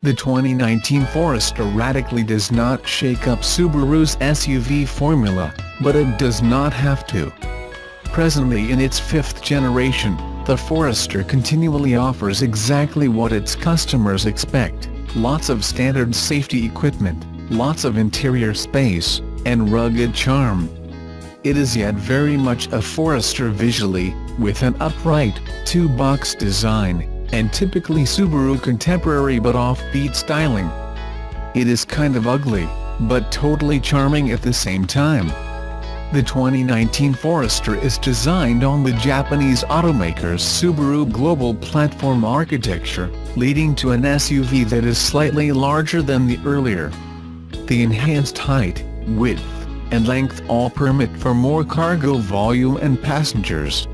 The 2019 Forester radically does not shake up Subaru's SUV formula, but it does not have to. Presently in its fifth generation, the Forester continually offers exactly what its customers expect: lots of standard safety equipment, lots of interior space, and rugged charm. It is yet very much a Forester visually, with an upright, two-box design, and typically Subaru contemporary but offbeat styling. It is kind of ugly, but totally charming at the same time. The 2019 Forester is designed on the Japanese automaker's Subaru global platform architecture, leading to an SUV that is slightly larger than the earlier. The enhanced height, width, and length all permit for more cargo volume and passengers.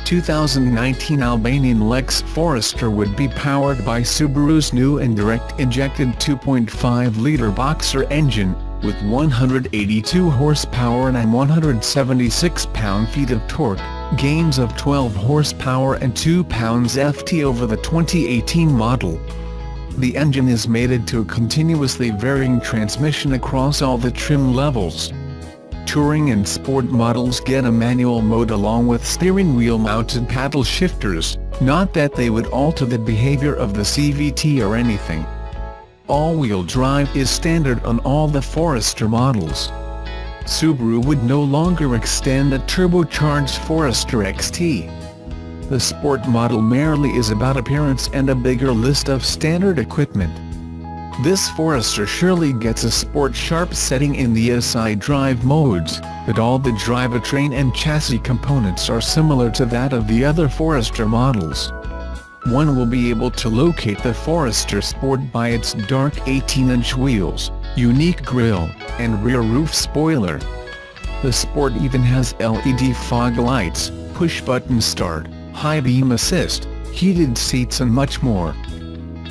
2019 Albanian Lex Forester would be powered by Subaru's new and direct-injected 2.5-liter Boxer engine, with 182 horsepower and 176 pound-feet of torque, gains of 12 horsepower and 2 pounds-ft over the 2018 model. The engine is mated to a continuously varying transmission across all the trim levels. Touring and sport models get a manual mode along with steering wheel-mounted paddle shifters, not that they would alter the behavior of the CVT or anything. All-wheel drive is standard on all the Forester models. Subaru would no longer extend a turbocharged Forester XT. The sport model merely is about appearance and a bigger list of standard equipment. This Forester surely gets a sport sharp setting in the SI drive modes, but all the drivetrain and chassis components are similar to that of the other Forester models. One will be able to locate the Forester Sport by its dark 18-inch wheels, unique grille, and rear roof spoiler. The Sport even has LED fog lights, push-button start, high beam assist, heated seats and much more.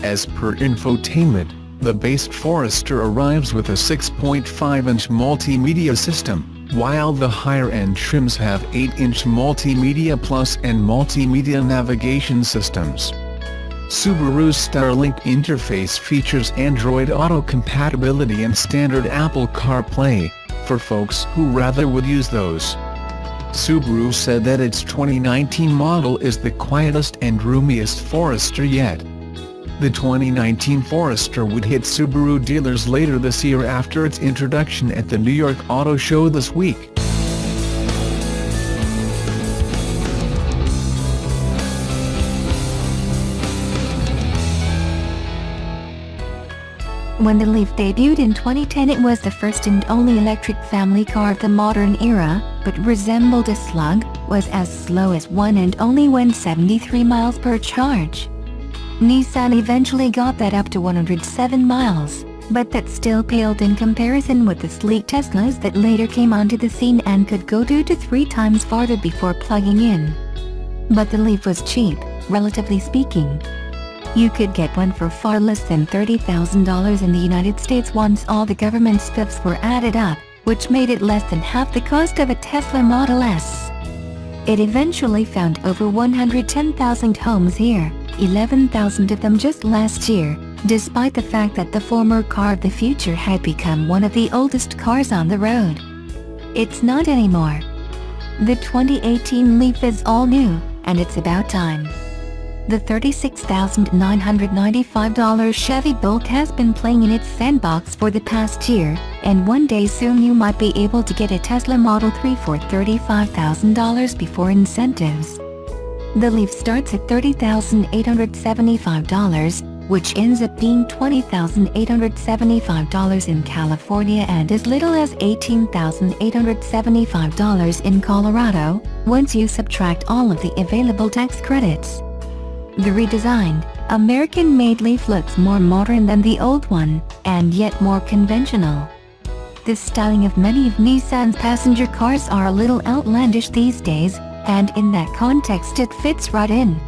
As per infotainment, the base Forester arrives with a 6.5-inch multimedia system, while the higher-end trims have 8-inch Multimedia Plus and multimedia navigation systems. Subaru's Starlink interface features Android Auto compatibility and standard Apple CarPlay, for folks who rather would use those. Subaru said that its 2019 model is the quietest and roomiest Forester yet. The 2019 Forester would hit Subaru dealers later this year after its introduction at the New York Auto Show this week. When the Leaf debuted in 2010, it was the first and only electric family car of the modern era, but resembled a slug, was as slow as one and only went 73 miles per charge. Nissan eventually got that up to 107 miles, but that still paled in comparison with the sleek Teslas that later came onto the scene and could go 2 to 3 times farther before plugging in. But the Leaf was cheap, relatively speaking. You could get one for far less than $30,000 in the United States once all the government spiffs were added up, which made it less than half the cost of a Tesla Model S. It eventually found over 110,000 homes here, 11,000 of them just last year, despite the fact that the former car of the future had become one of the oldest cars on the road. It's not anymore. The 2018 Leaf is all new, and it's about time. The $36,995 Chevy Bolt has been playing in its sandbox for the past year, and one day soon you might be able to get a Tesla Model 3 for $35,000 before incentives. The Leaf starts at $30,875, which ends up being $20,875 in California and as little as $18,875 in Colorado, once you subtract all of the available tax credits. The redesigned, American-made Leaf looks more modern than the old one, and yet more conventional. The styling of many of Nissan's passenger cars are a little outlandish these days, and in that context it fits right in.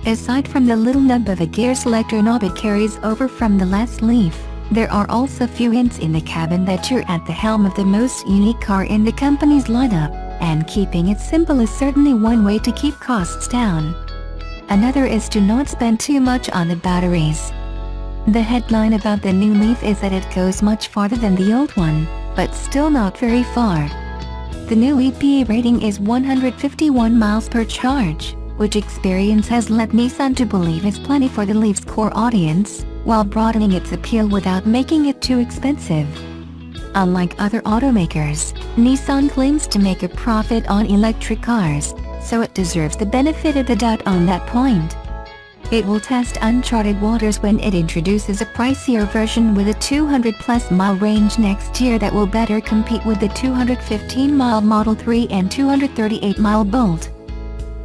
Aside from the little nub of a gear selector knob it carries over from the last Leaf, there are also few hints in the cabin that you're at the helm of the most unique car in the company's lineup, and keeping it simple is certainly one way to keep costs down. Another is to not spend too much on the batteries. The headline about the new Leaf is that it goes much farther than the old one, but still not very far. The new EPA rating is 151 miles per charge, which experience has led Nissan to believe is plenty for the Leaf's core audience, while broadening its appeal without making it too expensive. Unlike other automakers, Nissan claims to make a profit on electric cars, so it deserves the benefit of the doubt on that point. It will test uncharted waters when it introduces a pricier version with a 200-plus mile range next year that will better compete with the 215-mile Model 3 and 238-mile Bolt.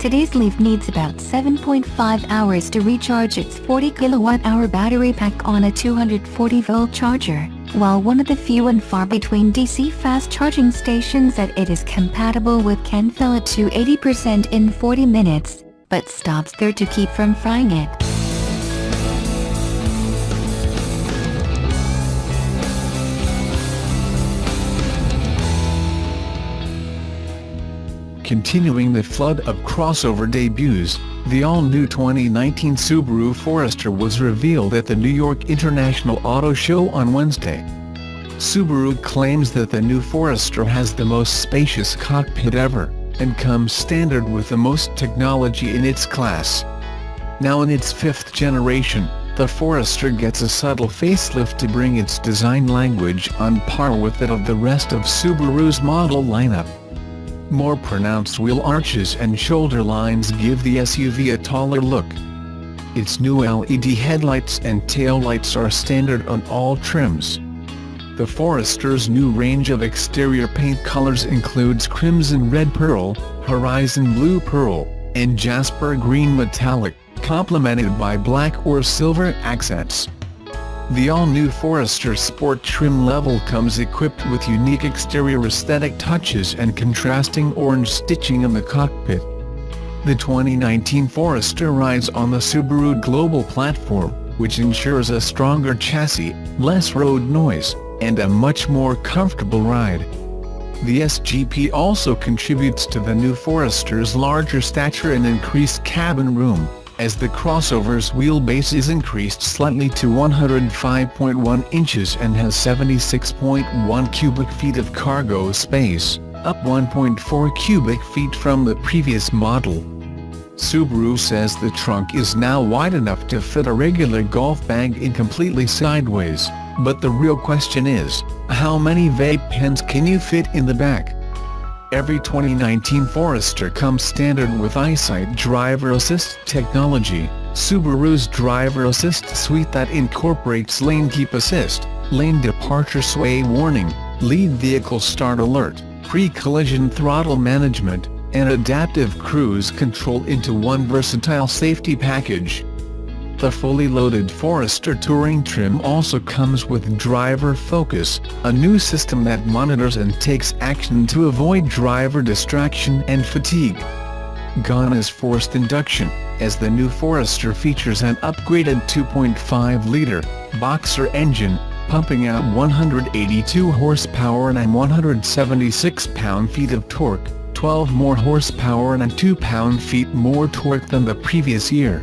Today's Leaf needs about 7.5 hours to recharge its 40 kWh battery pack on a 240-volt charger, while one of the few and far between DC fast charging stations that it is compatible with can fill it to 80% in 40 minutes, but stops there to keep from frying it. Continuing the flood of crossover debuts, the all-new 2019 Subaru Forester was revealed at the New York International Auto Show on Wednesday. Subaru claims that the new Forester has the most spacious cockpit ever, and comes standard with the most technology in its class. Now in its fifth generation, the Forester gets a subtle facelift to bring its design language on par with that of the rest of Subaru's model lineup. More pronounced wheel arches and shoulder lines give the SUV a taller look. Its new LED headlights and taillights are standard on all trims. The Forester's new range of exterior paint colors includes Crimson Red Pearl, Horizon Blue Pearl, and Jasper Green Metallic, complemented by black or silver accents. The all-new Forester Sport trim level comes equipped with unique exterior aesthetic touches and contrasting orange stitching in the cockpit. The 2019 Forester rides on the Subaru Global platform, which ensures a stronger chassis, less road noise, and a much more comfortable ride. The SGP also contributes to the new Forester's larger stature and increased cabin room, as the crossover's wheelbase is increased slightly to 105.1 inches and has 76.1 cubic feet of cargo space, up 1.4 cubic feet from the previous model. Subaru says the trunk is now wide enough to fit a regular golf bag in completely sideways, but the real question is, how many vape pens can you fit in the back? Every 2019 Forester comes standard with EyeSight Driver Assist technology, Subaru's Driver Assist suite that incorporates Lane Keep Assist, Lane Departure Sway Warning, Lead Vehicle Start Alert, Pre-Collision Throttle Management, and Adaptive Cruise Control into one versatile safety package. The fully loaded Forester Touring trim also comes with Driver Focus, a new system that monitors and takes action to avoid driver distraction and fatigue. Gone is forced induction, as the new Forester features an upgraded 2.5-liter Boxer engine, pumping out 182 horsepower and 176 pound-feet of torque, 12 more horsepower and 2 pound-feet more torque than the previous year.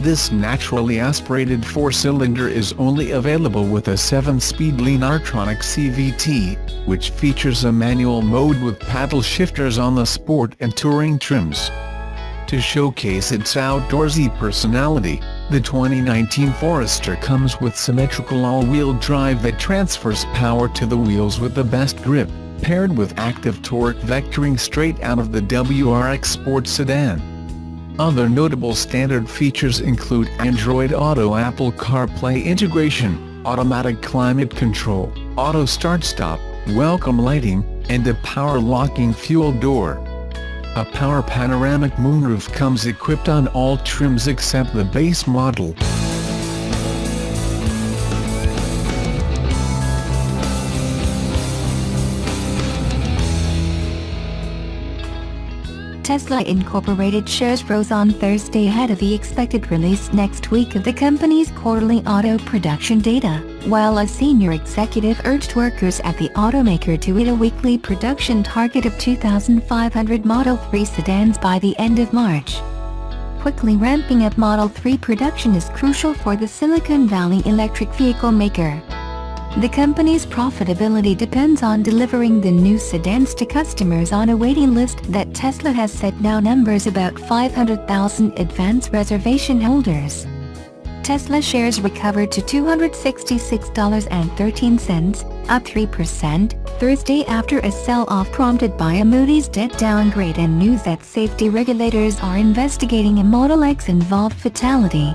This naturally aspirated four-cylinder is only available with a 7-speed Lean-Artronic CVT, which features a manual mode with paddle shifters on the Sport and Touring trims. To showcase its outdoorsy personality, the 2019 Forester comes with symmetrical all-wheel drive that transfers power to the wheels with the best grip, paired with active torque vectoring straight out of the WRX Sport sedan. Other notable standard features include Android Auto, Apple CarPlay integration, automatic climate control, auto start-stop, welcome lighting, and a power-locking fuel door. A power panoramic moonroof comes equipped on all trims except the base model. Tesla Incorporated shares rose on Thursday ahead of the expected release next week of the company's quarterly auto production data, while a senior executive urged workers at the automaker to hit a weekly production target of 2,500 Model 3 sedans by the end of March. quickly ramping up Model 3 production is crucial for the Silicon Valley electric vehicle maker. The company's profitability depends on delivering the new sedans to customers on a waiting list that Tesla has said now numbers about 500,000 advance reservation holders. Tesla shares recovered to $266.13, up 3%, Thursday after a sell-off prompted by a Moody's debt downgrade and news that safety regulators are investigating a Model X involved fatality.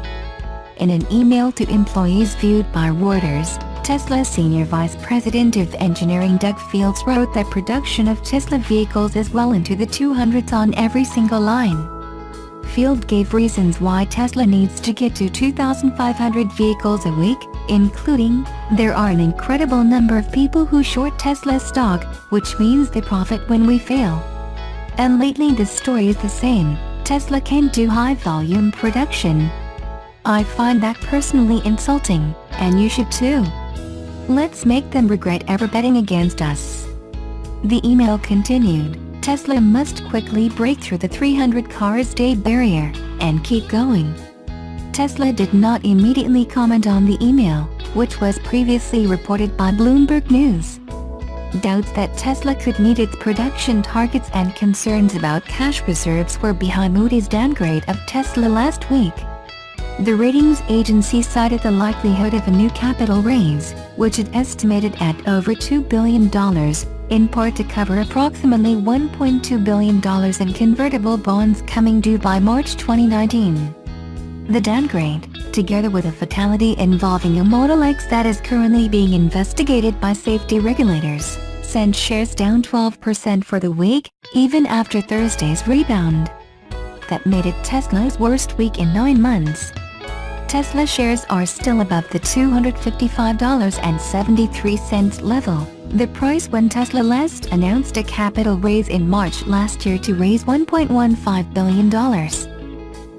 In an email to employees viewed by Reuters, Tesla Senior Vice President of Engineering Doug Fields wrote that production of Tesla vehicles is well into the 200s on every single line. Field gave reasons why Tesla needs to get to 2,500 vehicles a week, including, there are an incredible number of people who short Tesla stock, which means they profit when we fail. And lately the story is the same, Tesla can't do high-volume production. I find that personally insulting, and you should too. Let's make them regret ever betting against us. The email continued, Tesla must quickly break through the 300 cars day barrier, and keep going. Tesla did not immediately comment on the email, which was previously reported by Bloomberg News. Doubts that Tesla could meet its production targets and concerns about cash reserves were behind Moody's downgrade of Tesla last week. The ratings agency cited the likelihood of a new capital raise, which it estimated at over $2 billion, in part to cover approximately $1.2 billion in convertible bonds coming due by March 2019. The downgrade, together with a fatality involving a Model X that is currently being investigated by safety regulators, sent shares down 12% for the week, even after Thursday's rebound. That made it Tesla's worst week in 9 months. Tesla shares are still above the $255.73 level, the price when Tesla last announced a capital raise in March last year to raise $1.15 billion.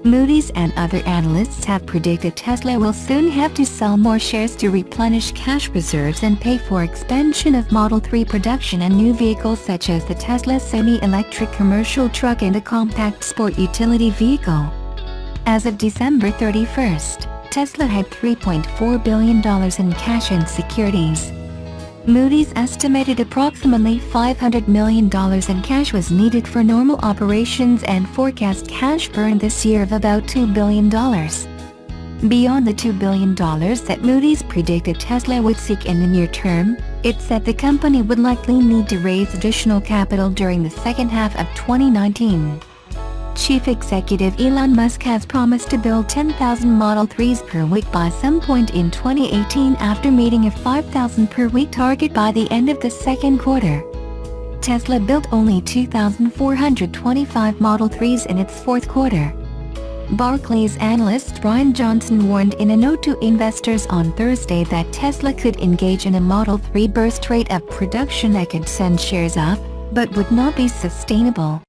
Moody's and other analysts have predicted Tesla will soon have to sell more shares to replenish cash reserves and pay for expansion of Model 3 production and new vehicles such as the Tesla semi-electric commercial truck and a compact sport utility vehicle. As of December 31st, Tesla had $3.4 billion in cash and securities. Moody's estimated approximately $500 million in cash was needed for normal operations and forecast cash burn this year of about $2 billion. Beyond the $2 billion that Moody's predicted Tesla would seek in the near term, it said the company would likely need to raise additional capital during the second half of 2019. Chief Executive Elon Musk has promised to build 10,000 Model 3s per week by some point in 2018 after meeting a 5,000 per week target by the end of the second quarter. Tesla built only 2,425 Model 3s in its fourth quarter. Barclays analyst Brian Johnson warned in a note to investors on Thursday that Tesla could engage in a Model 3 burst rate of production that could send shares up, but would not be sustainable.